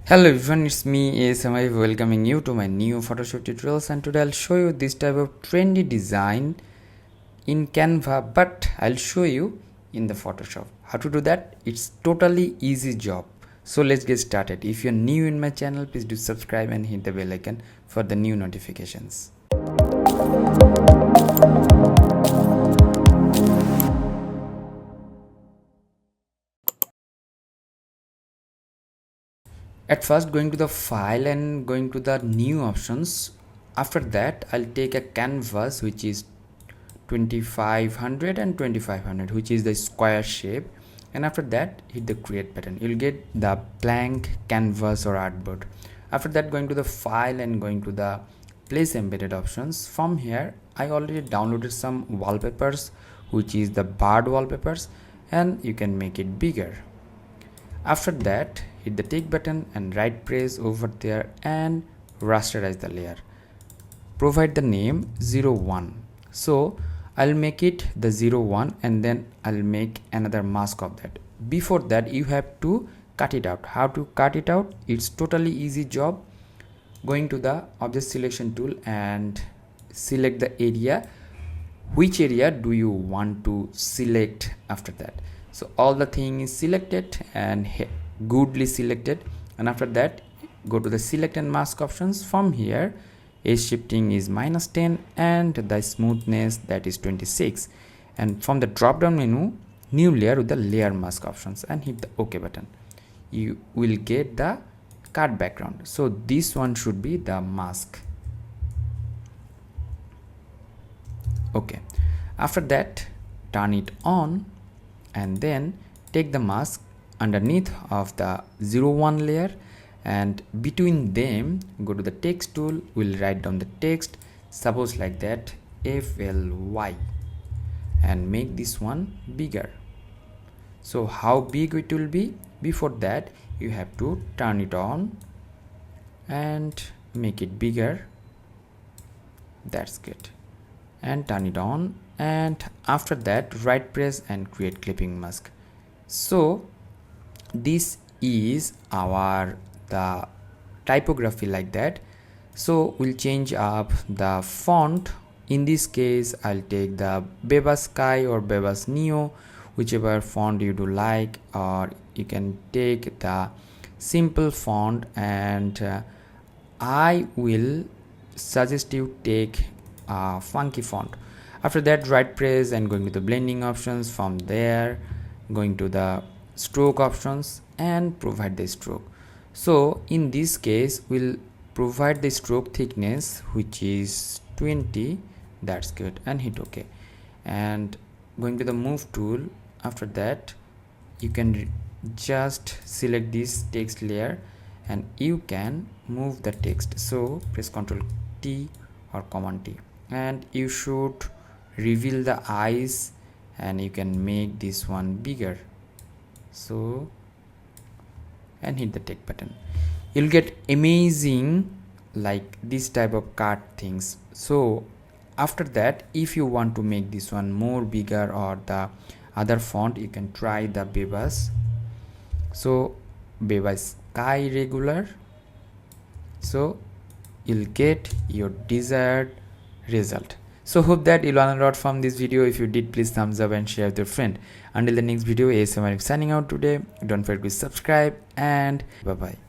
Hello everyone, it's me ASMI welcoming you to my new Photoshop tutorials, and today I'll show you this type of trendy design in Canva, but I'll show you in the Photoshop. How to do that? It's totally easy job. So let's get started. If you're new in my channel, please do subscribe and hit the bell icon for the new notifications. At first, going to the file and going to the new options. After that, I'll take a canvas which is 2500 and 2500, which is the square shape, and after that hit the create button. You'll get the blank canvas or artboard. After that, going to the file and going to the place embedded options. From here I already downloaded some wallpapers, which is the bird wallpapers, and you can make it bigger. After that, hit the tick button and right press over there and rasterize the layer. Provide the name 01. So I'll make it the 01 and then I'll make another mask of that. Before that, you have to cut it out. How to cut it out? It's totally easy job. Going to the object selection tool and select the area. Which area do you want to select after that? So all the thing is selected and goodly selected, and after that go to the select and mask options. From here, edge shifting is -10 and the smoothness that is 26, and from the drop down menu, new layer with the layer mask options, and hit the OK button. You will get the cut background. So this one should be the mask. Okay, after that turn it on and then take the mask underneath of the 01 layer, and between them go to the text tool. We'll write down the text, suppose like that, FLY, and make this one bigger. So how big it will be? Before that, you have to turn it on and make it bigger. That's good. And turn it on, and after that right press and create clipping mask. So this is our the typography like that. So we'll change up the font. In this case, I'll take the Beba Sky or Beba's Neo, whichever font you do like, or you can take the simple font, and I will suggest you take a funky font. After that, right press and going to the blending options. From there, going to the stroke options and provide the stroke. So in this case, we'll provide the stroke thickness which is 20. That's good, and hit OK. And going to the move tool. After that, you can just select this text layer and you can move the text. So press Ctrl T or Command T, and you should reveal the eyes, and you can make this one bigger. So, and hit the tick button. You'll get amazing like this type of cut things. So after that, if you want to make this one more bigger or the other font, you can try the Bebas. So Beba Sky regular. So you'll get your desired result. So hope that you learned a lot from this video. If you did, please thumbs up and share with your friend. Until the next video, ASMR signing out today. Don't forget to subscribe, and bye bye.